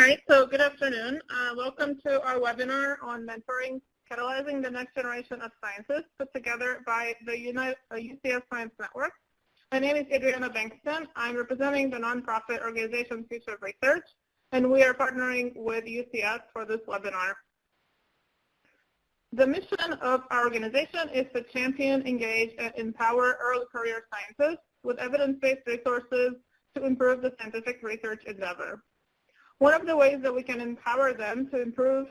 right, so good afternoon. Welcome to our webinar on mentoring, catalyzing the next generation of scientists, put together by the UCS Science Network. My name is Adriana Bankston. I'm representing the nonprofit organization Future of Research, and we are partnering with UCS for this webinar. The mission of our organization is to champion, engage, and empower early career scientists with evidence-based resources to improve the scientific research endeavor. One of the ways that we can empower them to improve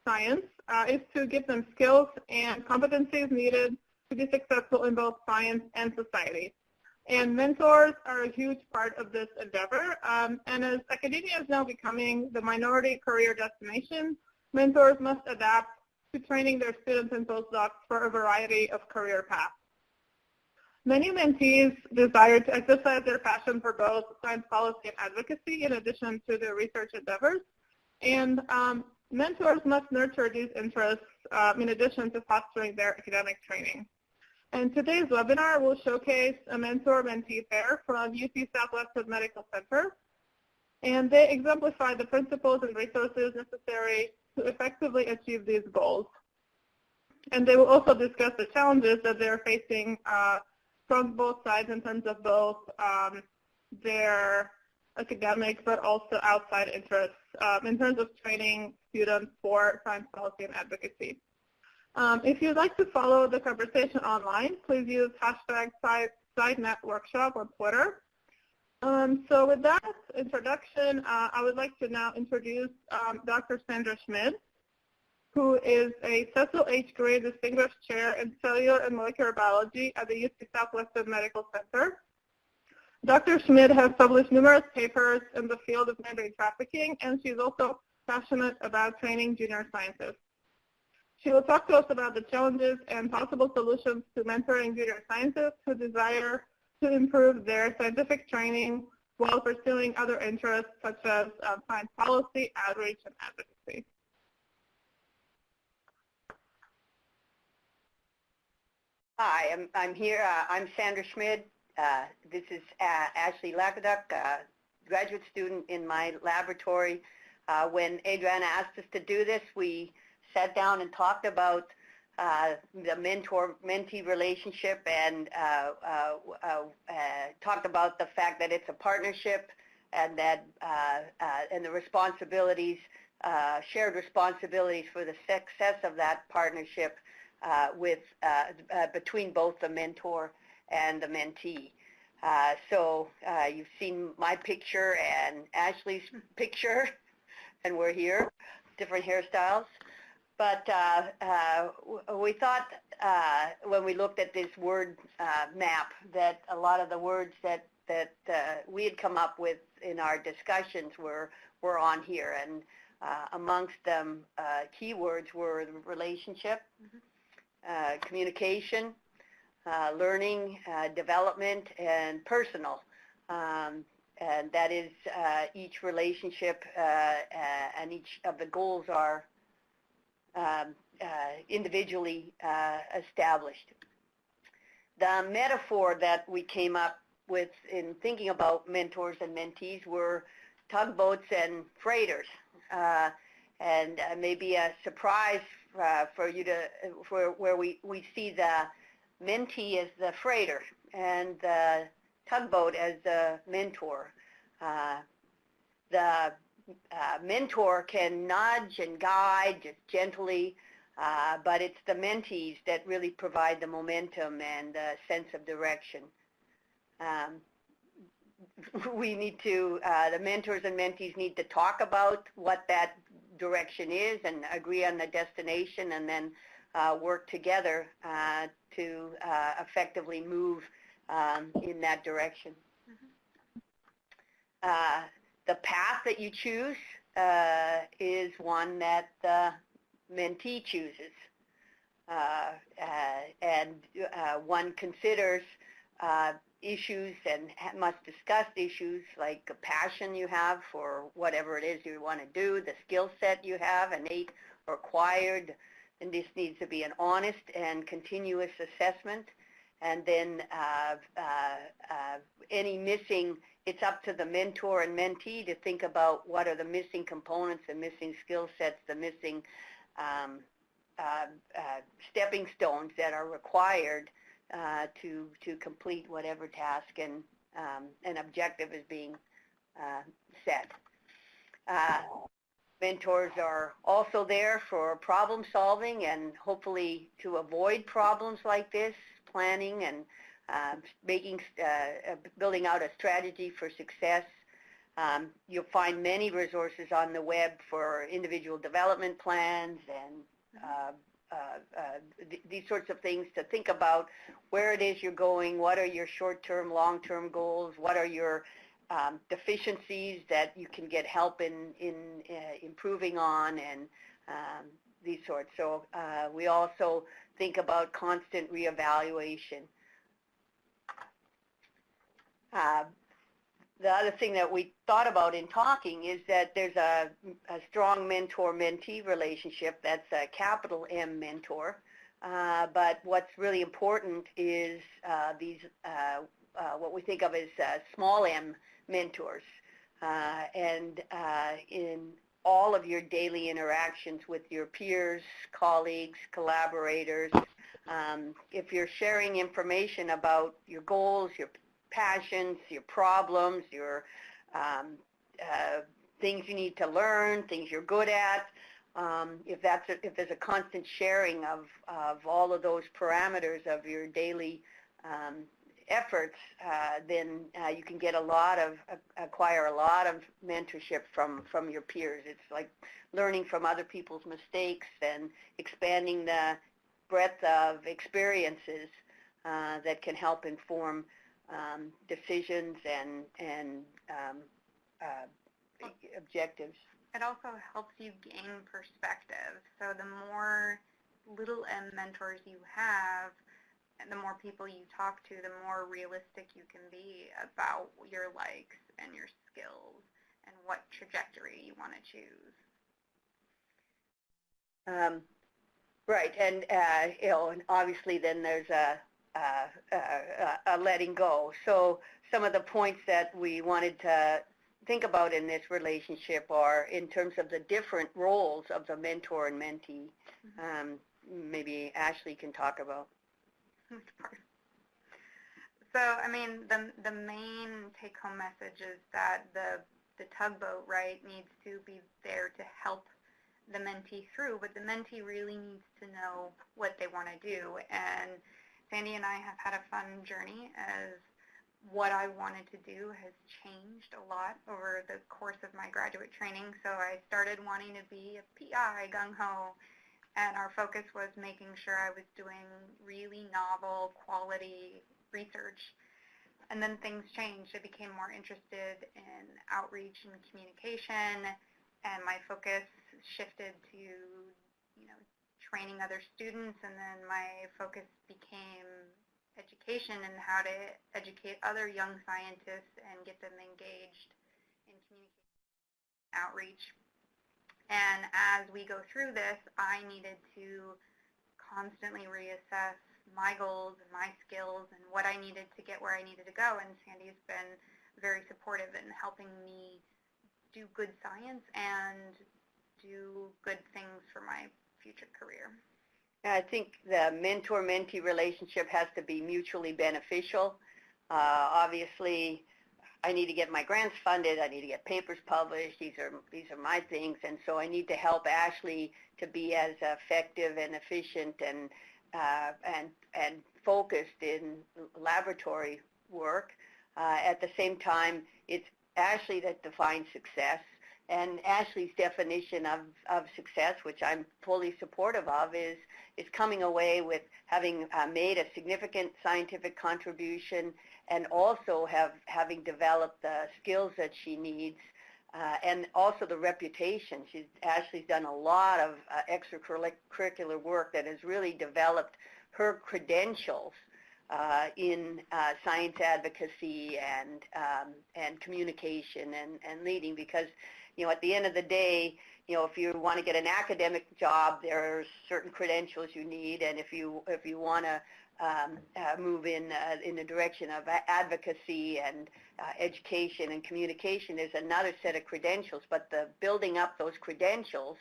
science is to give them skills and competencies needed to be successful in both science and society. And mentors are a huge part of this endeavor. And as academia is now becoming the minority career destination, mentors must adapt to training their students and postdocs for a variety of career paths. Many mentees desire to exercise their passion for both science policy and advocacy in addition to their research endeavors. And mentors must nurture these interests in addition to fostering their academic training. And today's webinar will showcase a mentor-mentee pair from UC Southwestern Medical Center. And they exemplify the principles and resources necessary to effectively achieve these goals. And they will also discuss the challenges that they're facing from both sides in terms of both their academic but also outside interests in terms of training students for science policy and advocacy. If you'd like to follow the conversation online, please use hashtag SciNetWorkshop on Twitter. So with that introduction, I would like to now introduce Dr. Sandra Schmid, who is a Cecil H. Gray Distinguished Chair in Cellular and Molecular Biology at the UC Southwestern Medical Center. Dr. Schmid has published numerous papers in the field of membrane trafficking, and she's also passionate about training junior scientists. She will talk to us about the challenges and possible solutions to mentoring junior scientists who desire to improve their scientific training while pursuing other interests such as science policy, outreach, and advocacy. Hi, I'm here. I'm Sandra Schmid. This is Ashley Lakoduk, graduate student in my laboratory. When Adriana asked us to do this, we sat down and talked about the mentor-mentee relationship and talked about the fact that it's a partnership and that and the responsibilities, shared responsibilities for the success of that partnership between both the mentor and the mentee. So you've seen my picture and Ashley's picture, and we're here, different hairstyles. But we thought when we looked at this word map that a lot of the words that we had come up with in our discussions were on here, and amongst them keywords were relationship, communication, learning, development, and personal. And that is each relationship and each of the goals are individually established. The metaphor that we came up with in thinking about mentors and mentees were tugboats and freighters. And maybe a surprise for you to, where we see the mentee as the freighter and the tugboat as the mentor. The mentor can nudge and guide just gently, but it's the mentees that really provide the momentum and sense of direction. We need to, the mentors and mentees need to talk about what that direction is and agree on the destination, and then work together to effectively move in that direction. The path that you choose is one that the mentee chooses, and one considers issues and must discuss issues like the passion you have for whatever it is you want to do, the skill set you have, innate or acquired, and this needs to be an honest and continuous assessment, and then any missing it's up to the mentor and mentee to think about what are the missing components, the missing skill sets, the missing stepping stones that are required to complete whatever task and an objective is being set. Mentors are also there for problem solving and hopefully to avoid problems like this, planning and building out a strategy for success. You'll find many resources on the web for individual development plans and these sorts of things to think about where it is you're going, what are your short-term, long-term goals, what are your deficiencies that you can get help in improving on, and these sorts. So we also think about constant reevaluation. The other thing that we thought about in talking is that there's a strong mentor-mentee relationship. That's a capital M mentor. But what's really important is these what we think of as small m mentors. And in all of your daily interactions with your peers, colleagues, collaborators, if you're sharing information about your goals, your passions, your problems, your things you need to learn, things you're good at, if there's a constant sharing of all of those parameters of your daily efforts, then you can get acquire a lot of mentorship from your peers. It's like learning from other people's mistakes and expanding the breadth of experiences that can help inform decisions and objectives. It also helps you gain perspective. So the more little M mentors you have, and the more people you talk to, the more realistic you can be about your likes and your skills and what trajectory you want to choose. Right, and and obviously then there's a letting go. So some of the points that we wanted to think about in this relationship are in terms of the different roles of the mentor and mentee. Maybe Ashley can talk about. Which part? So, I mean, the main take-home message is that the tugboat, right, needs to be there to help the mentee through, but the mentee really needs to know what they want to do. And Sandy and I have had a fun journey as what I wanted to do has changed a lot over the course of my graduate training. So I started wanting to be a PI, gung-ho, and our focus was making sure I was doing really novel, quality research. And then things changed. I became more interested in outreach and communication, and my focus shifted to, training other students, and then my focus became education and how to educate other young scientists and get them engaged in communication outreach. And as we go through this, I needed to constantly reassess my goals and my skills and what I needed to get where I needed to go. And Sandy has been very supportive in helping me do good science and do good things for my future career. I think the mentor-mentee relationship has to be mutually beneficial. Obviously, I need to get my grants funded. I need to get papers published. These are my things, and so I need to help Ashley to be as effective and efficient and focused in laboratory work. At the same time, it's Ashley that defines success, and Ashley's definition of success, which I'm fully supportive of, is coming away with having made a significant scientific contribution and also having developed the skills that she needs and also the reputation. Ashley's done a lot of extracurricular work that has really developed her credentials in science advocacy and communication and leading, because at the end of the day, if you want to get an academic job, there are certain credentials you need, and if you want to move in the direction of advocacy and education and communication, there's another set of credentials. But the building up those credentials,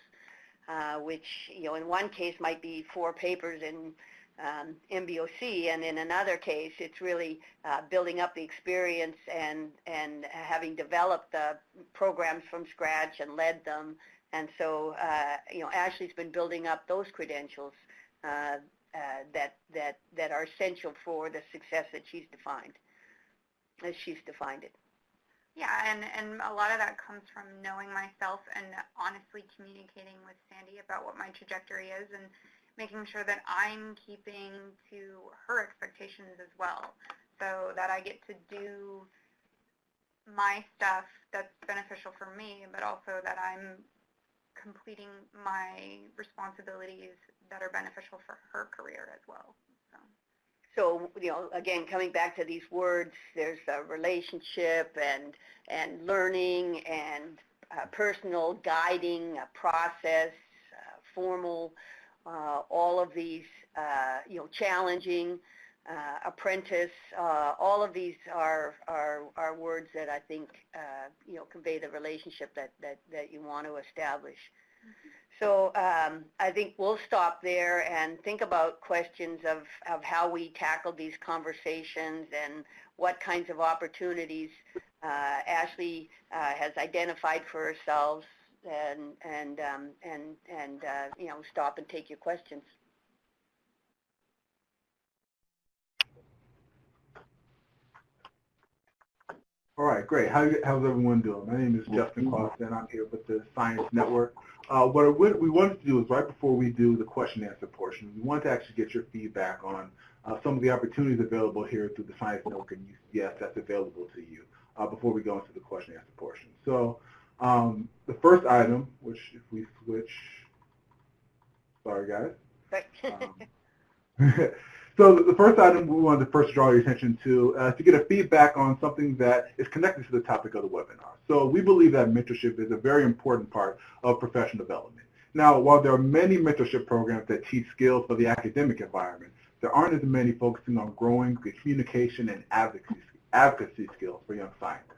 which in one case might be 4 papers in MBOC, and in another case it's really building up the experience and having developed the programs from scratch and led them. And so Ashley's been building up those credentials that are essential for the success that she's defined it. Yeah, and a lot of that comes from knowing myself and honestly communicating with Sandy about what my trajectory is and making sure that I'm keeping to her expectations as well, so that I get to do my stuff that's beneficial for me, but also that I'm completing my responsibilities that are beneficial for her career as well. So, again, coming back to these words, there's a relationship and learning and personal guiding, a process, formal, all of these, challenging, apprentice, all of these are words that I think, convey the relationship that you want to establish. Mm-hmm. So I think we'll stop there and think about questions of how we tackle these conversations and what kinds of opportunities Ashley has identified for herself, and stop and take your questions. All right, great. How's everyone doing? My name is Justin Clausen. I'm here with the Science Network. What we wanted to do is right before we do the question and answer portion, we wanted to actually get your feedback on some of the opportunities available here through the Science Network and UCS that's available to you before we go into the question and answer portion. So the first item, which if we switch, sorry guys. So the first item we wanted to first draw your attention to get a feedback on something that is connected to the topic of the webinar. So we believe that mentorship is a very important part of professional development. Now, while there are many mentorship programs that teach skills for the academic environment, there aren't as many focusing on growing the communication and advocacy skills for young scientists.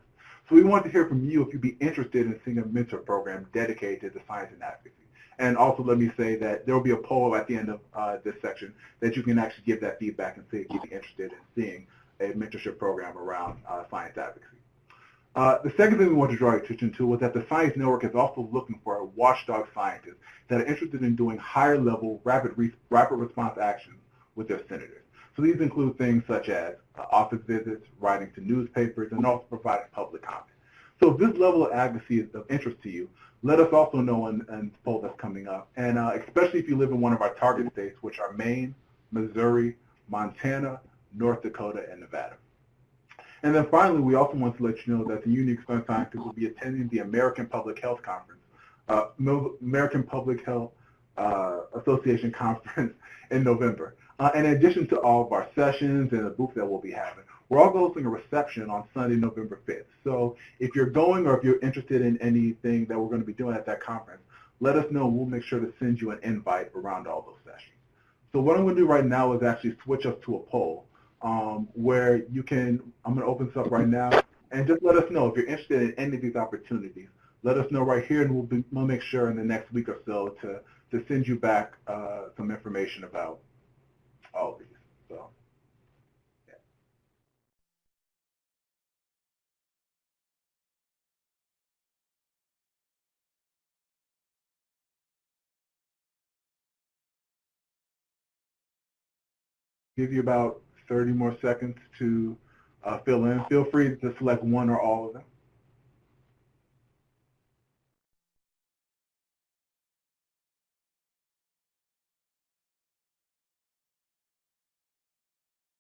So we want to hear from you if you'd be interested in seeing a mentor program dedicated to science and advocacy. And also let me say that there will be a poll at the end of this section that you can actually give that feedback and see if you'd be interested in seeing a mentorship program around science advocacy. The second thing we want to draw your attention to was that the Science Network is also looking for watchdog scientists that are interested in doing higher level rapid response actions with their senators. So these include things such as office visits, writing to newspapers, and also providing public comment. So if this level of advocacy is of interest to you, let us also know in the poll that's coming up, and especially if you live in one of our target states, which are Maine, Missouri, Montana, North Dakota, and Nevada. And then finally, we also want to let you know that the Union Concerned Scientists will be attending the American Public Health Conference, American Public Health Association Conference in November. In addition to all of our sessions and the booth that we'll be having, we're also hosting a reception on Sunday, November 5th. So if you're going or if you're interested in anything that we're going to be doing at that conference, let us know. We'll make sure to send you an invite around all those sessions. So what I'm going to do right now is actually switch us to a poll where you can, I'm going to open this up right now, and just let us know if you're interested in any of these opportunities. Let us know right here, and we'll make sure in the next week or so to send you back some information about all of these. So. Give you about 30 more seconds to fill in. Feel free to select one or all of them.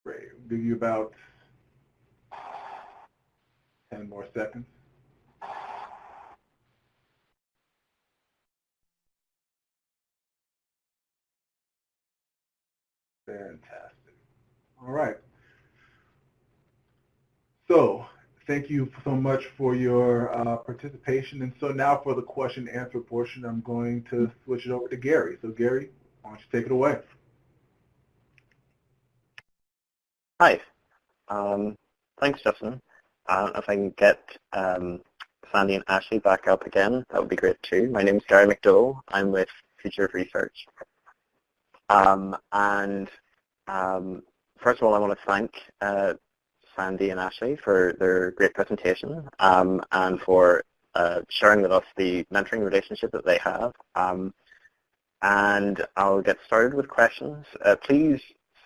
Great. Give you about 10 more seconds. Fantastic. All right. So Thank you so much for your participation. And so now for the question and answer portion, I'm going to switch it over to Gary. So Gary, why don't you take it away? Hi. Thanks, Justin. If I can get Sandy and Ashley back up again, that would be great too. My name is Gary McDowell. I'm with Future of Research. First of all, I want to thank Sandy and Ashley for their great presentation and for sharing with us the mentoring relationship that they have. And I'll get started with questions. Please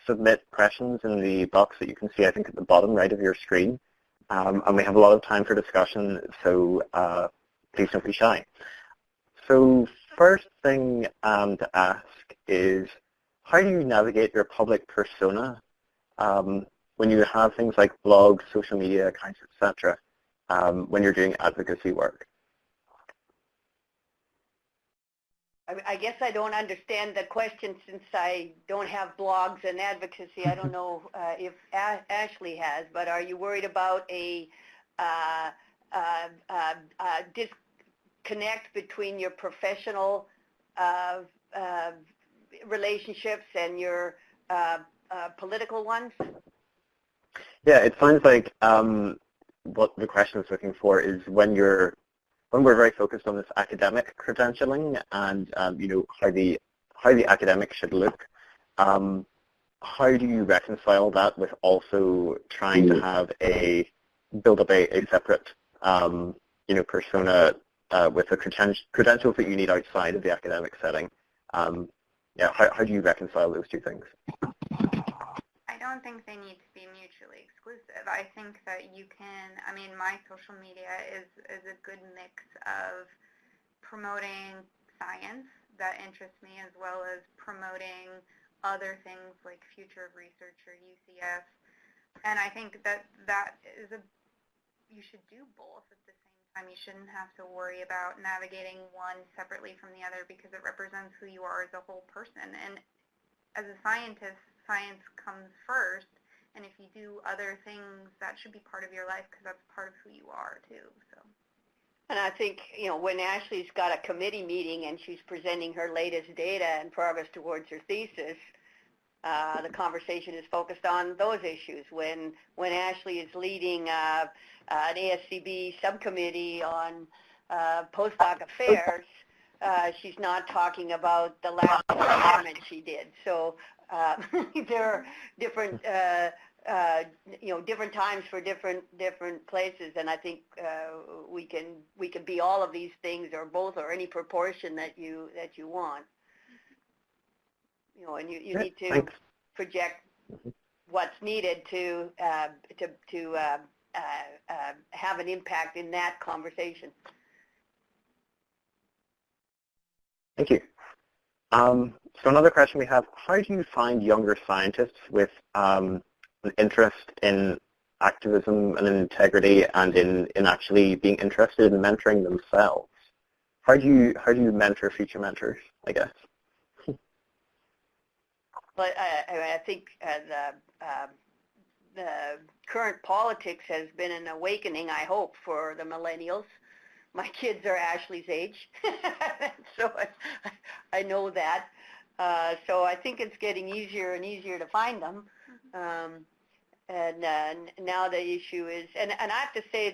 submit questions in the box that you can see, I think, at the bottom right of your screen. And we have a lot of time for discussion, so please don't be shy. So first thing to ask is, how do you navigate your public persona when you have things like blogs, social media accounts, etc., when you're doing advocacy work? I guess I don't understand the question since I don't have blogs and advocacy. I don't know if Ashley has, but are you worried about a disconnect between your professional relationships and your political ones? Yeah, it sounds like what the question is looking for is when we're very focused on this academic credentialing and how the academic should look. How do you reconcile that with also trying to build up a separate persona with the credentials that you need outside of the academic setting? How do you reconcile those two things? I don't think they need to be mutually exclusive. I think that you can, my social media is a good mix of promoting science that interests me as well as promoting other things like Future of Research or UCF. And I think that you should do both at the same time. You shouldn't have to worry about navigating one separately from the other because it represents who you are as a whole person. And as a scientist, science comes first, and if you do other things, that should be part of your life because that's part of who you are too. So. And I think, when Ashley's got a committee meeting and she's presenting her latest data and progress towards her thesis, the conversation is focused on those issues. When Ashley is leading an ASCB subcommittee on postdoc affairs, she's not talking about the last experiment she did. So there are different, different times for different places, and I think we can be all of these things or both or any proportion that you want. And you need to project what's needed to have an impact in that conversation. Thank you. So another question we have, how do you find younger scientists with an interest in activism and in integrity and in actually being interested in mentoring themselves? How do you mentor future mentors, I guess? But I think the current politics has been an awakening, I hope, for the millennials. My kids are Ashley's age, so I know that. So I think it's getting easier and easier to find them. And now the issue is, and I have to say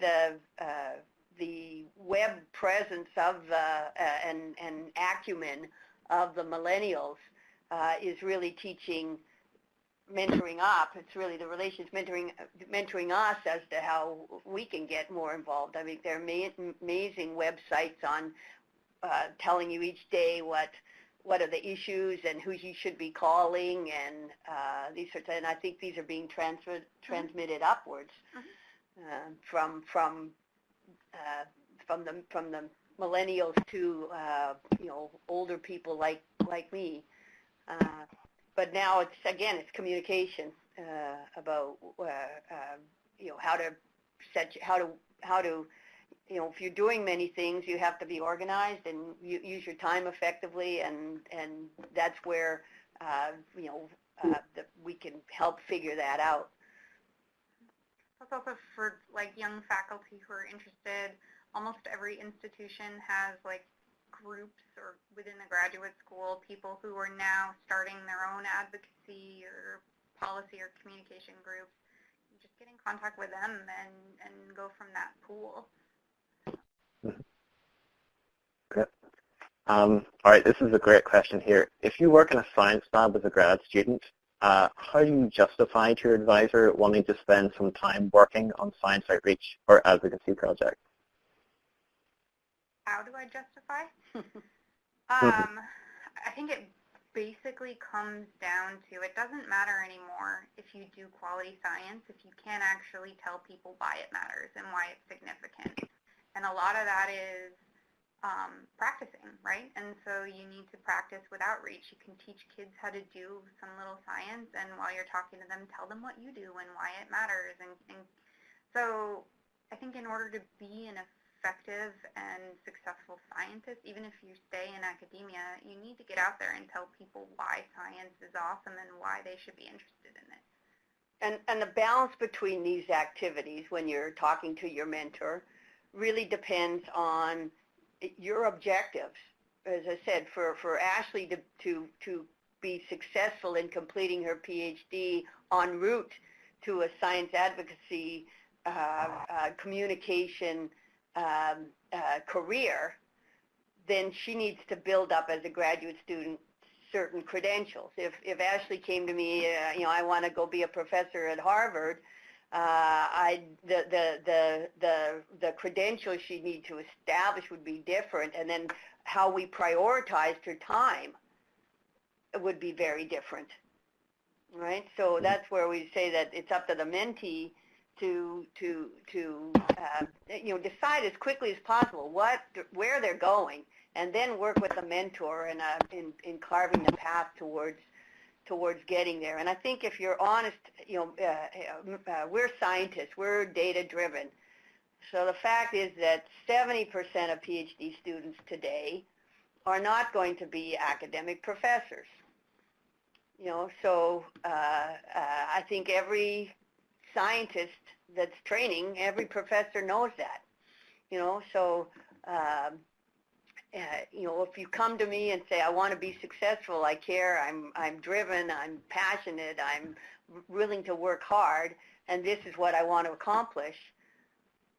the web presence of and acumen of the millennials is really teaching mentoring up. It's really the relations mentoring us as to how we can get more involved. I mean, there are amazing websites on telling you each day what are the issues and who you should be calling and these sorts of, and I think these are being transmitted upwards from the millennials to older people like me. But now it's communication about how to if you're doing many things, you have to be organized and you use your time effectively, and that's where we can help figure that out. That's also for like young faculty who are interested. Almost every institution has like groups or within the graduate school, people who are now starting their own advocacy or policy or communication groups. You just get in contact with them and go from that pool. Great. All right, this is a great question here. If you work in a science lab as a grad student, how do you justify to your advisor wanting to spend some time working on science outreach or advocacy projects? How do I justify? I think it basically comes down to, it doesn't matter anymore if you do quality science if you can't actually tell people why it matters and why it's significant. And a lot of that is practicing, right? And so you need to practice with outreach. You can teach kids how to do some little science, and while you're talking to them, tell them what you do and why it matters. And so I think in order to be an effective and successful scientist, even if you stay in academia, you need to get out there and tell people why science is awesome and why they should be interested in it. And the balance between these activities when you're talking to your mentor really depends on your objectives. As I said, for Ashley to be successful in completing her PhD en route to a science advocacy communication career, then she needs to build up as a graduate student certain credentials. If Ashley came to me, I want to go be a professor at Harvard, the credentials she'd need to establish would be different, and then how we prioritized her time would be very different, right? So that's where we say that it's up to the mentee to decide as quickly as possible where they're going, and then work with the mentor in carving the path towards getting there. And I think if you're honest, we're scientists, we're data-driven. So the fact is that 70% of PhD students today are not going to be academic professors. So I think every scientist that's training, every professor knows that. So if you come to me and say, I want to be successful, I care, I'm driven, I'm passionate, I'm willing to work hard, and this is what I want to accomplish,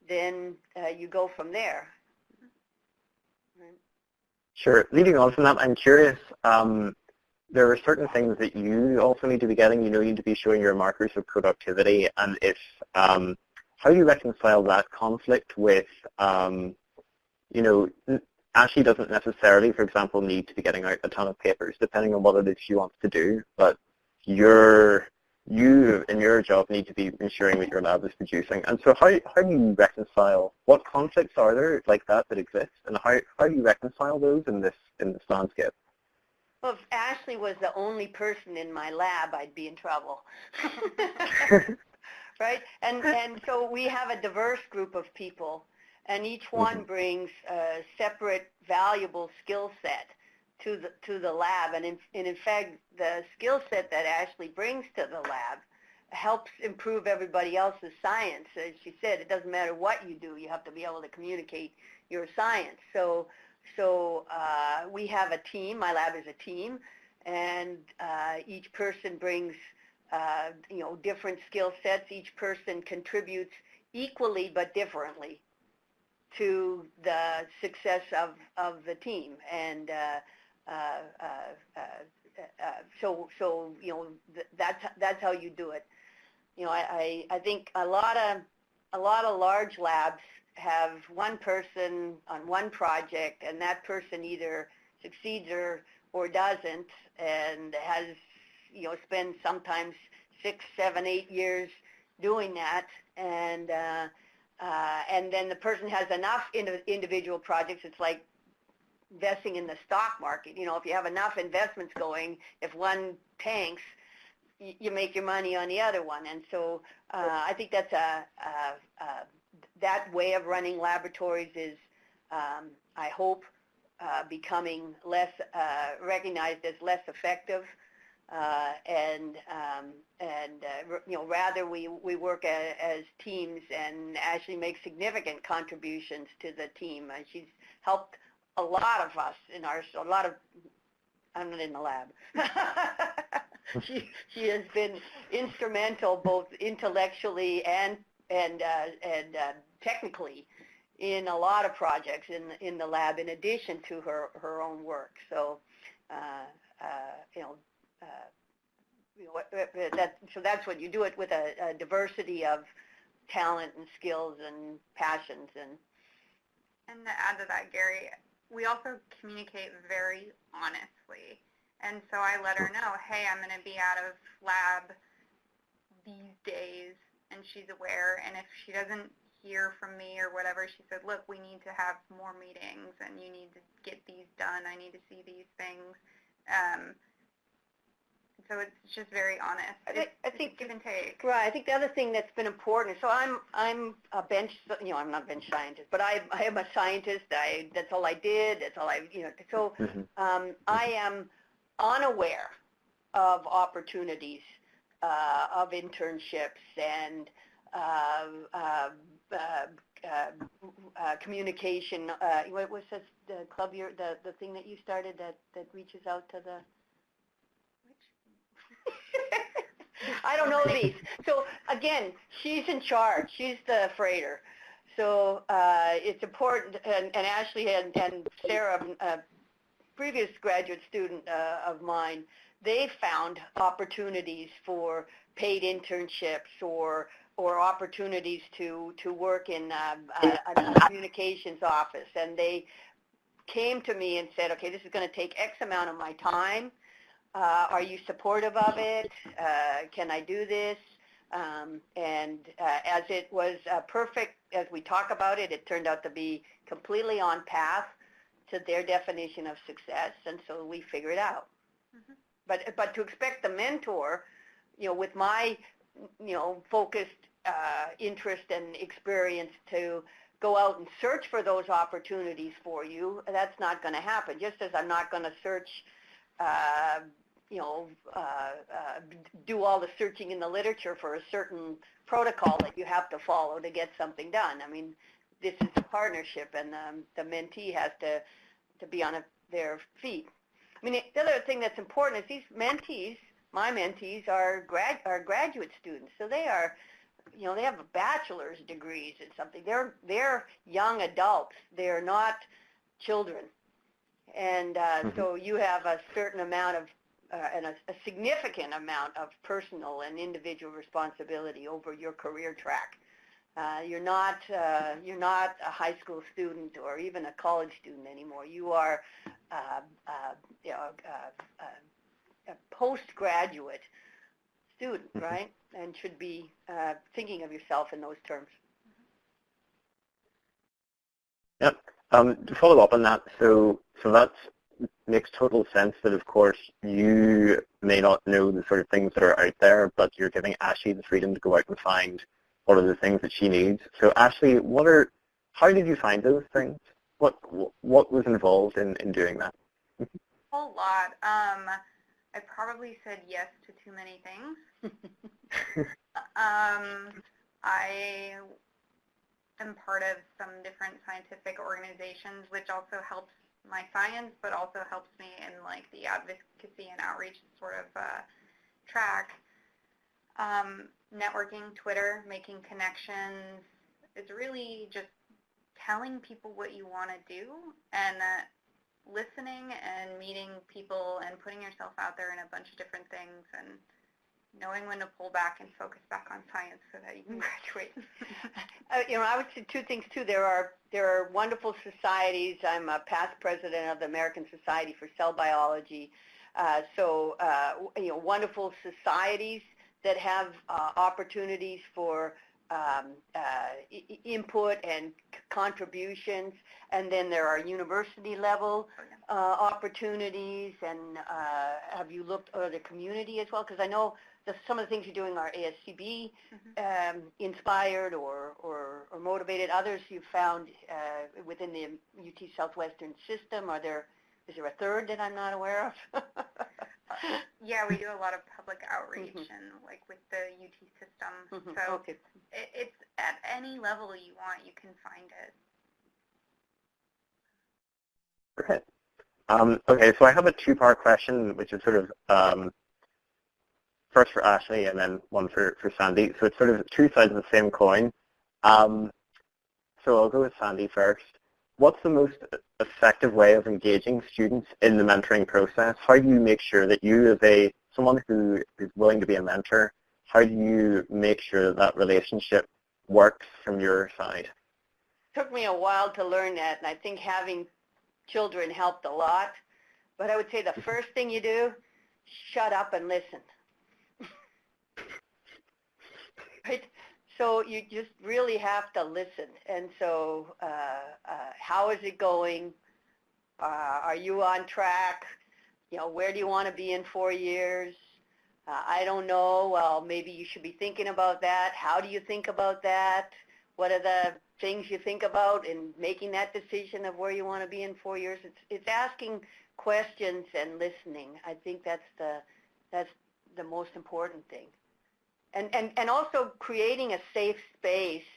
then you go from there. Sure. Leading on from that, I'm curious, there are certain things that you also need to be getting. You need to be showing your markers of productivity, and if how do you reconcile that conflict with, Ashley doesn't necessarily, for example, need to be getting out a ton of papers, depending on what it is she wants to do, but you in your job need to be ensuring that your lab is producing. And so how do you reconcile, what conflicts are there like that exist, and how do you reconcile those in this landscape? Well, if Ashley was the only person in my lab, I'd be in trouble. Right? And so we have a diverse group of people, and each one brings a separate, valuable skill set to the lab. And in fact, the skill set that Ashley brings to the lab helps improve everybody else's science. As she said, it doesn't matter what you do, you have to be able to communicate your science. So we have a team. My lab is a team, and each person brings different skill sets. Each person contributes equally but differently to the success of the team. And so that's how you do it. I think a lot of large labs have one person on one project, and that person either succeeds or doesn't, and has spend sometimes 6, 7, 8 years doing that, and then the person has enough individual projects. It's like investing in the stock market. If you have enough investments going, if one tanks, you make your money on the other one. And so I think that's that way of running laboratories is, I hope, becoming less recognized as less effective. rather we work as teams, and Ashley makes significant contributions to the team. She's helped a lot of us I'm not in the lab. She has been instrumental both intellectually and technically in a lot of projects in the lab, in addition to her own work. So so that's what you do, it with a diversity of talent and skills and passions. And to add to that, Gary, we also communicate very honestly. And so I let her know, hey, I'm going to be out of lab these days, and she's aware. And if she doesn't hear from me or whatever, she said, look, we need to have more meetings, and you need to get these done. I need to see these things. So it's just very honest. I think give and take. Right. I think the other thing that's been important. So I'm a bench. I'm not a bench scientist, but I am a scientist. That's all I did. That's all I. So I am unaware of opportunities of internships and communication. What was this, the club? The thing that you started that reaches out to the. I don't know these. So again, she's in charge. She's the freighter. So it's important. And Ashley and Sarah, a previous graduate student of mine, they found opportunities for paid internships or opportunities to work in a communications office. And they came to me and said, okay, this is going to take X amount of my time. Are you supportive of it? Can I do this? And as it was perfect, as we talk about it, it turned out to be completely on path to their definition of success, and so we figured it out. Mm-hmm. But to expect the mentor, with my, focused interest and experience to go out and search for those opportunities for you, that's not going to happen. Just as I'm not going to search do all the searching in the literature for a certain protocol that you have to follow to get something done. I mean, this is a partnership, and the mentee has to be on their feet. I mean, the other thing that's important is these mentees, my mentees, are graduate students, so they are, they have a bachelor's degrees in something. They're young adults. They're not children, and so you have a certain amount of and a significant amount of personal and individual responsibility over your career track. You're not a high school student or even a college student anymore. You are a postgraduate student, right? And should be thinking of yourself in those terms. Yep. To follow up on that, so that makes total sense that, of course, you may not know the sort of things that are out there, but you're giving Ashley the freedom to go out and find all of the things that she needs. So, Ashley, how did you find those things? What was involved in doing that? A whole lot. I probably said yes to too many things. I am part of some different scientific organizations, which also helps my science, but also helps me in the advocacy and outreach sort of track. Networking, Twitter, making connections is really just telling people what you want to do and listening and meeting people and putting yourself out there in a bunch of different things and knowing when to pull back and focus back on science so that you can graduate. I would say two things too. There are wonderful societies. I'm a past president of the American Society for Cell Biology. Wonderful societies that have opportunities for input and contributions, and then there are university level opportunities. And have you looked at the community as well? Because I know some of the things you're doing are ASCB inspired or motivated. Others you've found within the UT Southwestern system. Is there a third that I'm not aware of? Yeah, we do a lot of public outreach and like with the UT system. So Okay. it's at any level you want, you can find it. Great. Okay, so I have a two-part question, which is sort of first for Ashley and then one for Sandy. So it's sort of two sides of the same coin. So I'll go with Sandy first. What's the most effective way of engaging students in the mentoring process? How do you make sure that you, as someone who is willing to be a mentor, how do you make sure that relationship works from your side? It took me a while to learn that, and I think having children helped a lot. But I would say the first thing you do, shut up and listen. Right? So you just really have to listen. And so how is it going? Are you on track? You know, where do you want to be in 4 years? I don't know. Well, maybe you should be thinking about that. How do you think about that? What are the things you think about in making that decision of where you want to be in 4 years? It's asking questions and listening. I think that's the most important thing. And also creating a safe space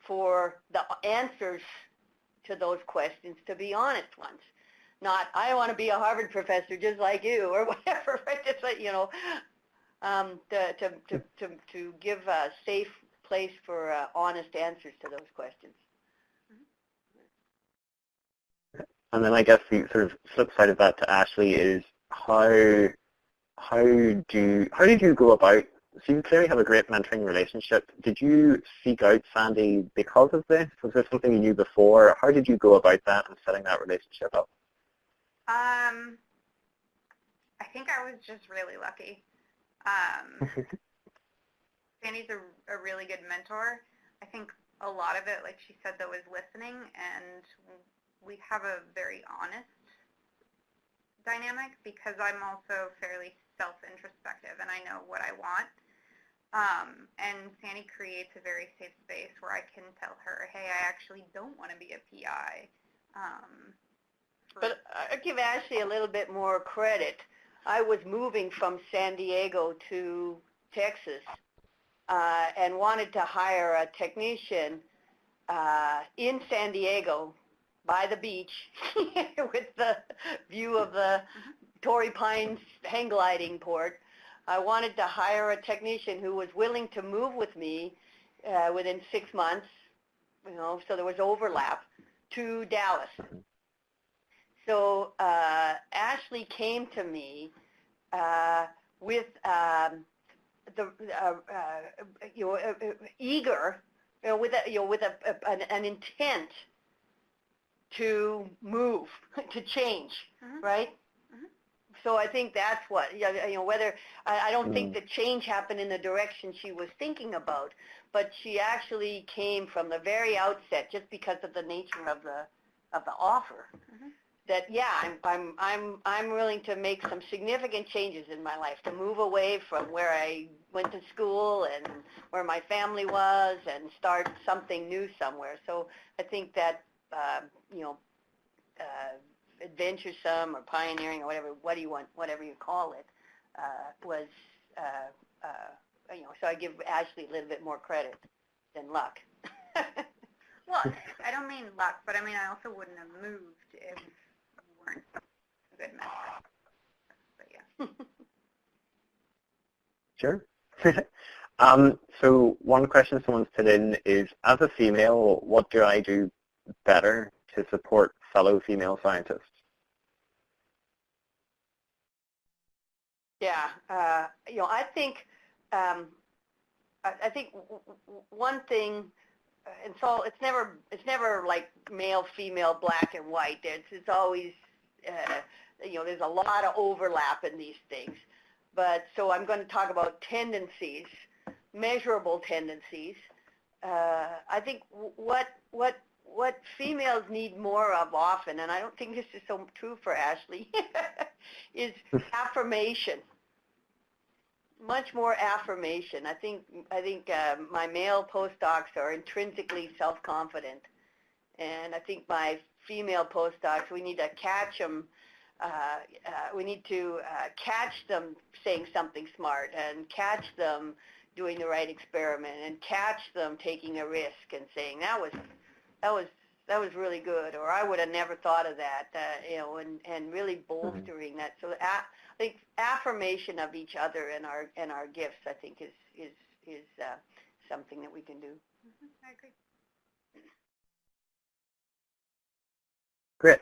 for the answers to those questions to be honest ones. Not, I want to be a Harvard professor just like you or whatever, right? It's like, you know, to give a safe place for honest answers to those questions. And then I guess the sort of flip side of that to Ashley is how did you go about, so you clearly have a great mentoring relationship. Did you seek out Sandy because of this? Was this something you knew before? How did you go about that and setting that relationship up? I think I was just really lucky. Sandy's a really good mentor. I think a lot of it, like she said, though, is listening, and we have a very honest dynamic because I'm also fairly self-introspective and I know what I want. And Sandy creates a very safe space where I can tell her, hey, I actually don't want to be a PI. But I give Ashley a little bit more credit. I was moving from San Diego to Texas and wanted to hire a technician in San Diego by the beach with the view of the Torrey Pines hang gliding port. I wanted to hire a technician who was willing to move with me within 6 months, you know, so there was overlap, to Dallas. So Ashley came to me with eager, with an intent to move, to change, right? So I think that's what, whether, I don't think the change happened in the direction she was thinking about, but she actually came from the very outset, just because of the nature of the offer, that yeah, I'm willing to make some significant changes in my life, to move away from where I went to school and where my family was and start something new somewhere. So I think that adventuresome or pioneering or whatever you call it, was so I give Ashley a little bit more credit than luck. Well, I don't mean luck, but I mean I also wouldn't have moved if you weren't a good mentor. But yeah. Sure. So one question someone's put in is, as a female, what do I do better to support fellow female scientists? Yeah, I think one thing, and so it's never like male, female, black and white. It's always there's a lot of overlap in these things. But so I'm going to talk about tendencies, measurable tendencies. I think what females need more of often, and I don't think this is so true for Ashley, is affirmation. Much more affirmation. I think my male postdocs are intrinsically self-confident, and I think my female postdocs, we need to catch them we need to catch them saying something smart and catch them doing the right experiment and catch them taking a risk and saying that was really good, or I would have never thought of that, and really bolstering that. So I think affirmation of each other and our gifts, I think, is something that we can do. I agree. Great.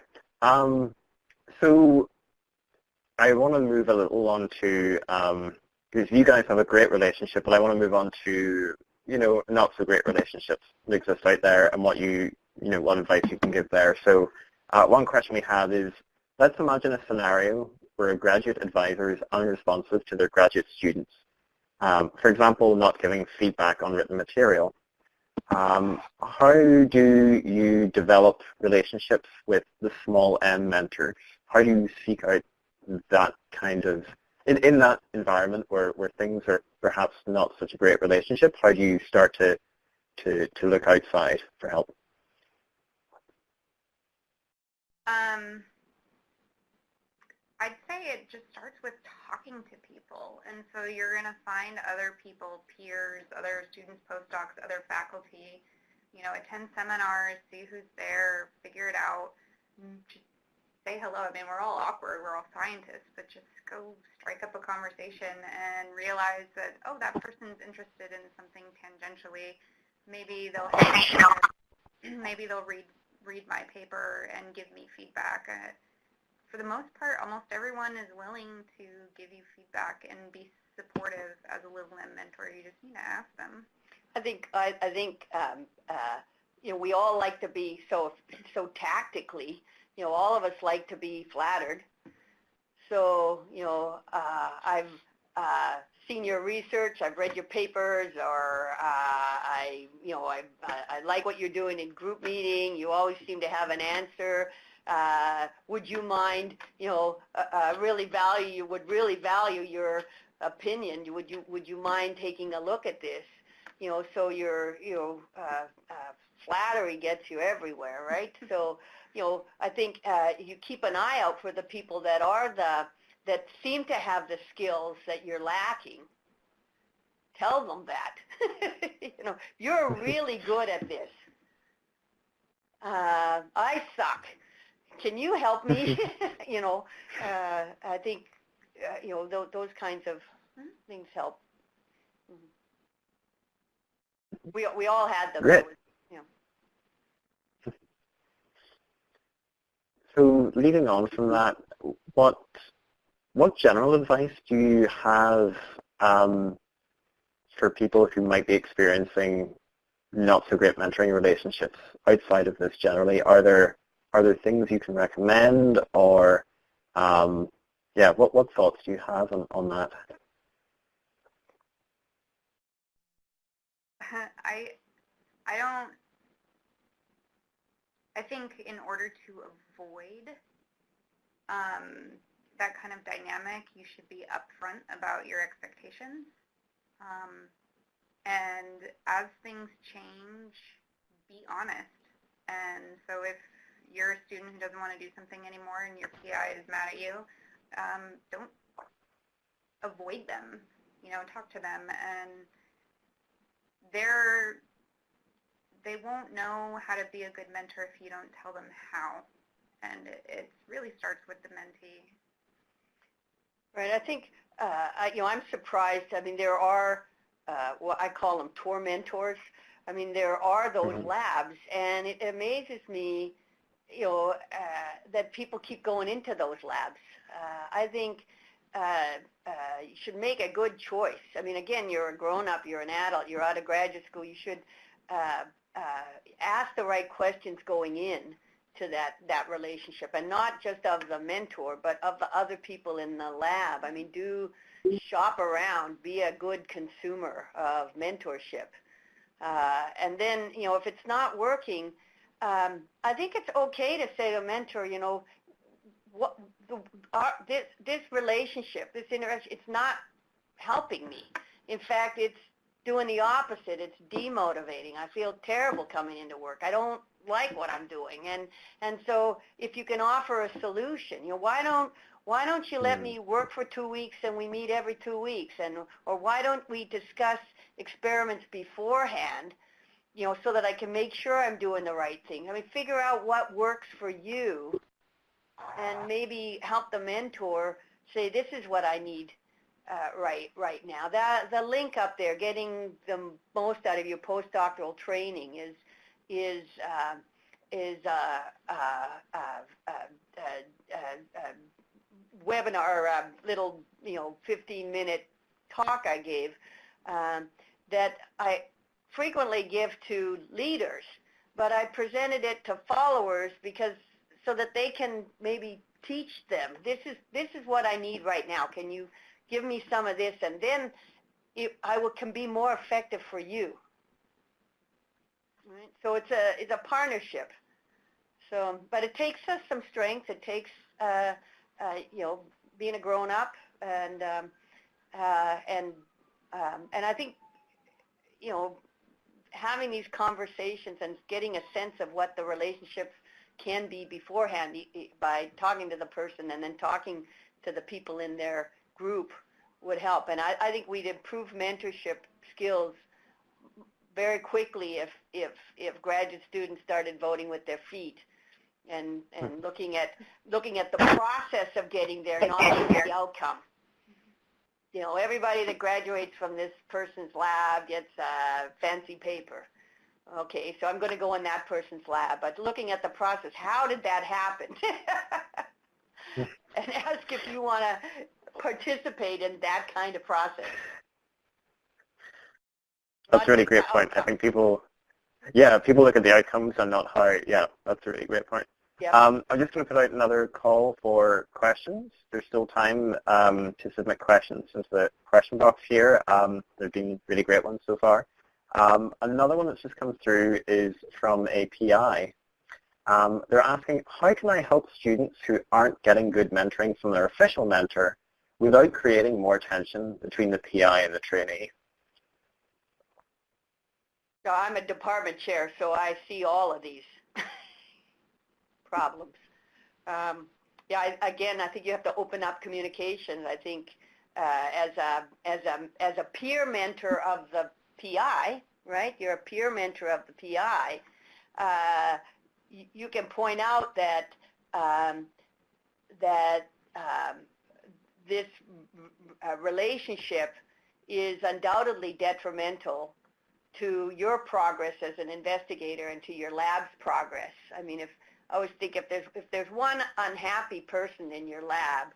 So I want to move a little on to, because you guys have a great relationship, but I want to move on to, not so great relationships that exist out there and what what advice you can give there. So one question we have is, let's imagine a scenario where a graduate advisor is unresponsive to their graduate students. For example, not giving feedback on written material. How do you develop relationships with the small M mentors? How do you seek out that kind of, in that environment where things are perhaps not such a great relationship, how do you start to look outside for help? I'd say it just starts with talking to people, and so you're going to find other people, peers, other students, postdocs, other faculty, attend seminars, see who's there, figure it out, just say hello. I mean, we're all awkward, we're all scientists, but just go strike up a conversation and realize that, oh, that person's interested in something tangentially. Maybe they'll read my paper and give me feedback. For the most part, almost everyone is willing to give you feedback and be supportive as a Little M mentor. You just need to ask them. I think we all like to be so tactically. All of us like to be flattered. So I've seen your research, I've read your papers, or I like what you're doing in group meeting. You always seem to have an answer. Would you mind, would really value your opinion. Would you mind taking a look at this? So your flattery gets you everywhere, right? So I think you keep an eye out for the people that seem to have the skills that you're lacking. Tell them that. You're really good at this. I suck. Can you help me? I think, those kinds of things help. We all had them. Great. So leading on from that, what general advice do you have for people who might be experiencing not so great mentoring relationships outside of this generally? Are there things you can recommend, or what thoughts do you have on that? I think in order to avoid that kind of dynamic, you should be upfront about your expectations. And as things change, be honest. And so if you're a student who doesn't want to do something anymore and your PI is mad at you, don't avoid them. Talk to them, and they won't know how to be a good mentor if you don't tell them how. And it really starts with the mentee. Right. I think, I'm surprised. I mean, there are, what I call them tour mentors. I mean, there are those labs, and it amazes me, that people keep going into those labs. I think you should make a good choice. I mean, again, you're a grown-up, you're an adult, you're out of graduate school. You should ask the right questions going in to that relationship, and not just of the mentor, but of the other people in the lab. I mean, do shop around, be a good consumer of mentorship. And then, if it's not working, I think it's okay to say to a mentor, this relationship, this interaction, it's not helping me. In fact, it's doing the opposite. It's demotivating. I feel terrible coming into work. I don't like what I'm doing. And so if you can offer a solution, why don't you let me work for 2 weeks and we meet every 2 weeks, or why don't we discuss experiments beforehand, so that I can make sure I'm doing the right thing. I mean, figure out what works for you, and maybe help the mentor say, this is what I need right now. The link up there, getting the most out of your postdoctoral training, is webinar, little 15-minute talk I gave that I frequently give to leaders, but I presented it to followers so that they can maybe teach them. This is what I need right now. Can you give me some of this, and then can be more effective for you. Right? So it's a partnership. So, but it takes us some strength. It takes being a grown up, and I think having these conversations and getting a sense of what the relationships can be beforehand by talking to the person and then talking to the people in their group would help. And I think we'd improve mentorship skills very quickly if graduate students started voting with their feet and looking at the process of getting there, not just the outcome. Everybody that graduates from this person's lab gets a fancy paper. Okay, so I'm going to go in that person's lab, but looking at the process, how did that happen? And ask if you want to participate in that kind of process. That's a really great point. I think people look at the outcomes and not how. Yeah, that's a really great point. Yep. I'm just going to put out another call for questions. There's still time to submit questions into the question box here. There have been really great ones so far. Another one that's just come through is from a PI. They're asking, how can I help students who aren't getting good mentoring from their official mentor without creating more tension between the PI and the trainee? So I'm a department chair, so I see all of these problems. Again, I think you have to open up communication. I think as a peer mentor of the PI, right? You're a peer mentor of the PI. You can point out that this relationship is undoubtedly detrimental to your progress as an investigator and to your lab's progress. I mean, I always think if there's one unhappy person in your lab,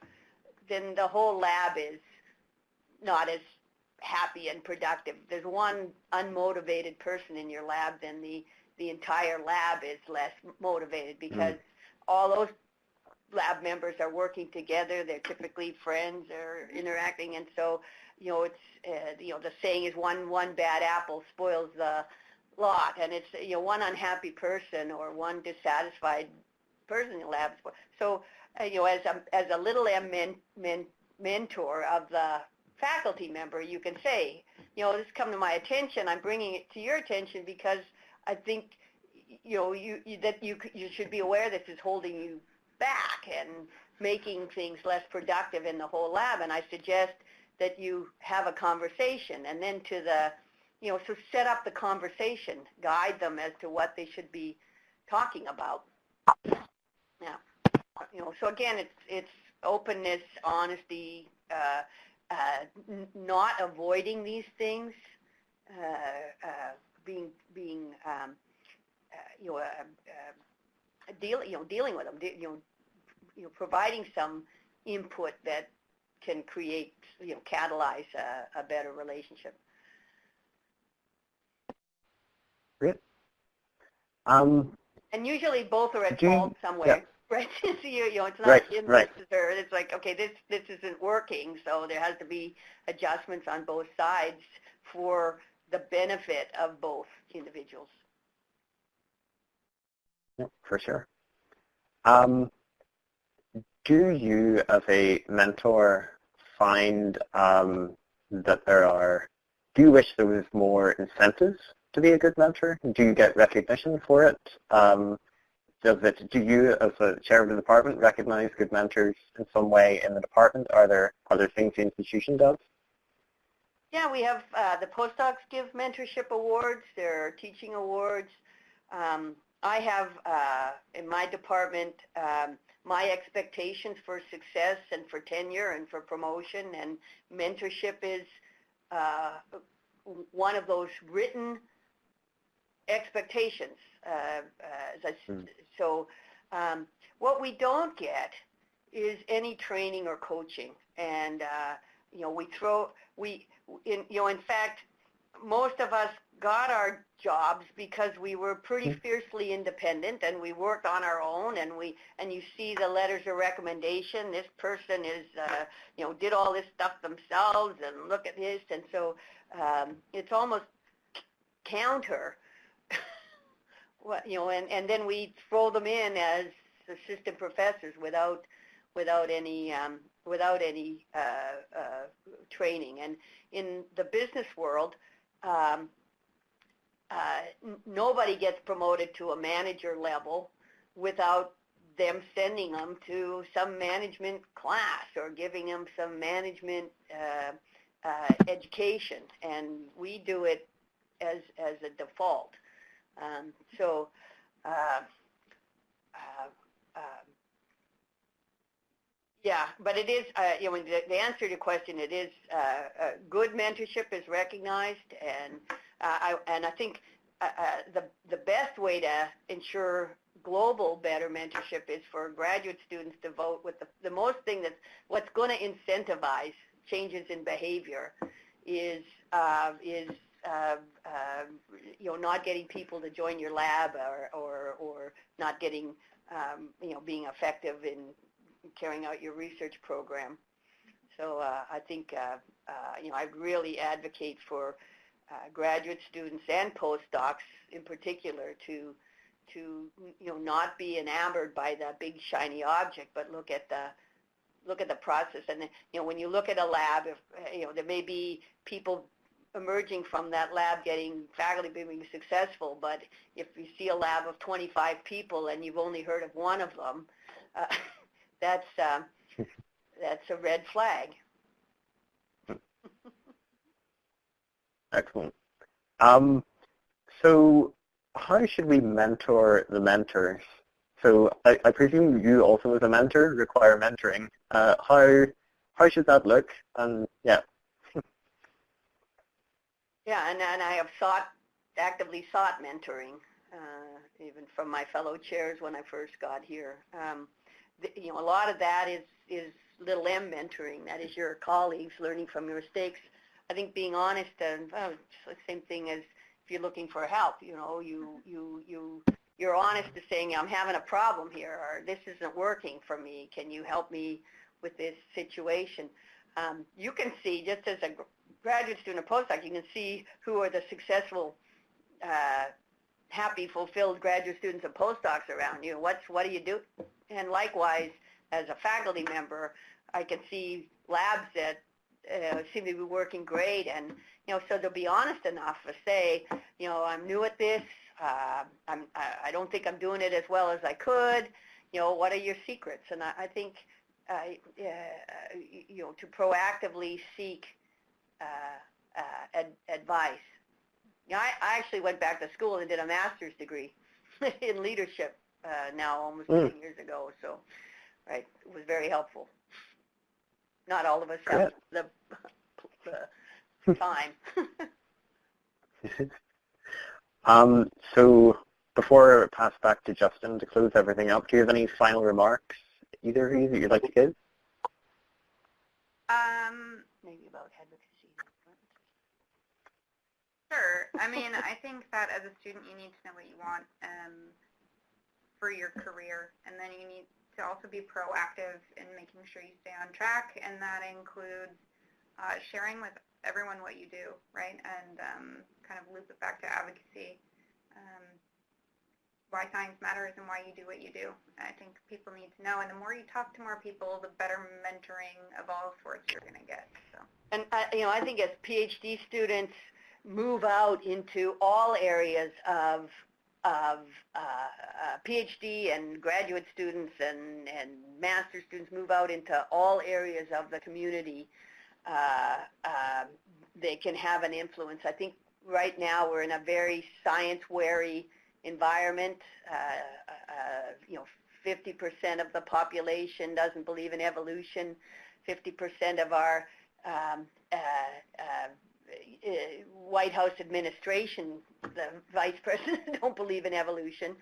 then the whole lab is not as happy and productive. If there's one unmotivated person in your lab, then the entire lab is less motivated, because all those lab members are working together. They're typically friends or interacting, and so it's the saying is one bad apple spoils the lot, and it's one unhappy person or one dissatisfied person in the lab. So as a little M mentor of the faculty member, you can say, this come to my attention. I'm bringing it to your attention because I think you should be aware this is holding you back and making things less productive in the whole lab, and I suggest that you have a conversation, and then so set up the conversation, guide them as to what they should be talking about. Now, so again, it's openness, honesty, not avoiding these things, dealing with them, providing some input that can create, catalyze a better relationship. Great. And usually both are at fault somewhere, right? So it's not it's like, okay, this isn't working, so there has to be adjustments on both sides for the benefit of both individuals. Yeah, for sure. Do you, as a mentor, find that do you wish there was more incentives to be a good mentor? Do you get recognition for it? Do you, as a chair of the department, recognize good mentors in some way in the department? Are there other things the institution does? Yeah, we have the postdocs give mentorship awards. There are teaching awards. I have in my department my expectations for success and for tenure and for promotion, and mentorship is one of those written expectations. So what we don't get is any training or coaching, and in fact, most of us got our jobs because we were pretty fiercely independent, and we worked on our own, and you see the letters of recommendation. This person is did all this stuff themselves, and look at this, and so it's almost counter. And then we throw them in as assistant professors without any training. And in the business world, nobody gets promoted to a manager level without them sending them to some management class or giving them some management education, and we do it as a default. Yeah, but it is, the answer to your question, it is good mentorship is recognized, and I think the best way to ensure global better mentorship is for graduate students to vote with the most thing what's going to incentivize changes in behavior is not getting people to join your lab or not getting being effective in carrying out your research program. So I think I really advocate for graduate students and postdocs in particular to not be enamored by the big shiny object, but look at the process. And when you look at a lab, there may be people emerging from that lab faculty being successful, but if you see a lab of 25 people and you've only heard of one of them, that's a red flag. Excellent. So how should we mentor the mentors? So I presume you also as a mentor require mentoring. How should that look? And yeah. Yeah, and I have actively sought mentoring, even from my fellow chairs when I first got here. A lot of that is little M mentoring. That is your colleagues learning from your mistakes. I think being honest, and it's the same thing as if you're looking for help. You're honest to saying, I'm having a problem here, or this isn't working for me. Can you help me with this situation? You can see, just as a graduate student or postdoc, you can see who are the successful, happy, fulfilled graduate students and postdocs around you. What do you do? And likewise, as a faculty member, I can see labs that seem to be working great, and so to be honest enough to say, I'm new at this. I don't think I'm doing it as well as I could. What are your secrets? And I think to proactively seek advice. I actually went back to school and did a master's degree in leadership now almost 10 years ago, so it was very helpful. Not all of us have the time. So before I pass back to Justin to close everything up, do you have any final remarks, either of you, that you'd like to give? Maybe about advocacy. Sure. I think that as a student, you need to know what you want for your career, and then you need to also be proactive in making sure you stay on track, and that includes sharing with everyone what you do, right, and kind of loop it back to advocacy, why science matters and why you do what you do. I think people need to know, and the more you talk to more people, the better mentoring of all sorts you're going to get. So. And I think as PhD students, move out into all areas of PhD and graduate students and master's students move out into all areas of the community, they can have an influence. I think right now we're in a very science-wary environment. 50% of the population doesn't believe in evolution. 50% of our White House administration, the vice president, don't believe in evolution.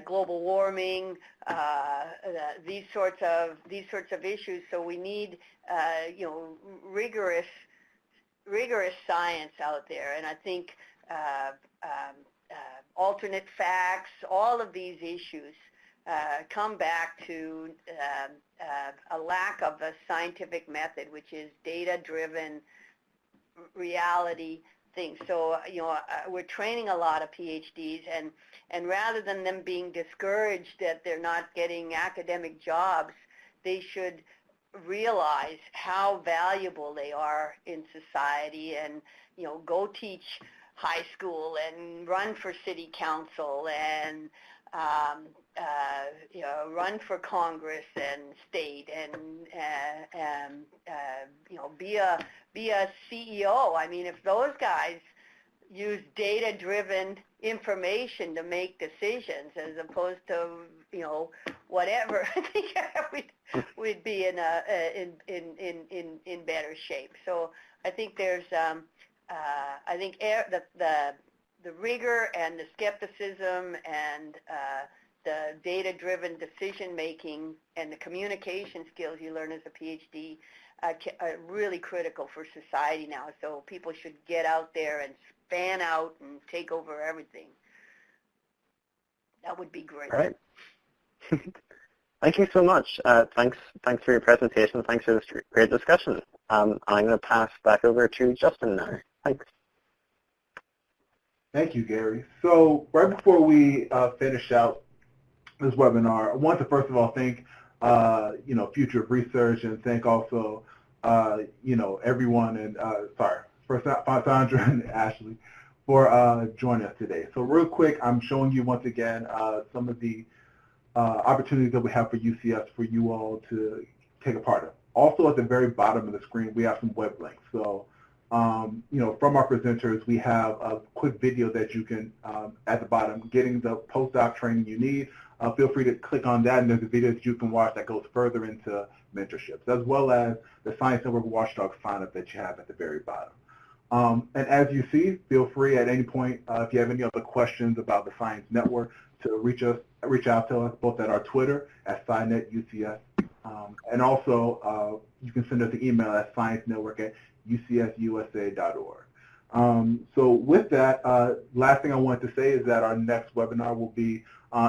Global warming, these sorts of issues. So we need rigorous science out there, and I think alternate facts, all of these issues come back to a lack of a scientific method, which is data-driven reality things. So we're training a lot of PhDs, and rather than them being discouraged that they're not getting academic jobs, they should realize how valuable they are in society, and go teach high school and run for city council and run for Congress and state and be a CEO. I mean, if those guys use data-driven information to make decisions as opposed to whatever, I think we'd be in better shape. So I think there's I think the rigor and the skepticism and the data-driven decision-making and the communication skills you learn as a PhD are really critical for society now. So people should get out there and fan out and take over everything. That would be great. All right. Thank you so much. Thanks for your presentation. Thanks for this great discussion. I'm going to pass back over to Justin now. Thanks. Thank you, Gary. So right before we finish out this webinar, I want to first of all thank Future of Research, and thank also everyone, and first Sandra and Ashley for joining us today. So real quick, I'm showing you once again some of the opportunities that we have for UCS for you all to take a part of. Also at the very bottom of the screen, we have some web links. So from our presenters, we have a quick video that you can, at the bottom, getting the postdoc training you need. Feel free to click on that, and there's a video that you can watch that goes further into mentorships, as well as the Science Network Watchdog sign-up that you have at the very bottom. And as you see, feel free at any point, if you have any other questions about the Science Network, to reach out to us both at our Twitter at SciNetUCS, and also you can send us an email at sciencenetwork@ucsusa.org. So with that, last thing I wanted to say is that our next webinar will be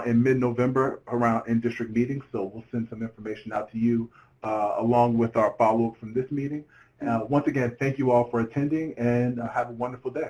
in mid-November around in district meetings, so we'll send some information out to you along with our follow-up from this meeting. Once again, thank you all for attending, and have a wonderful day.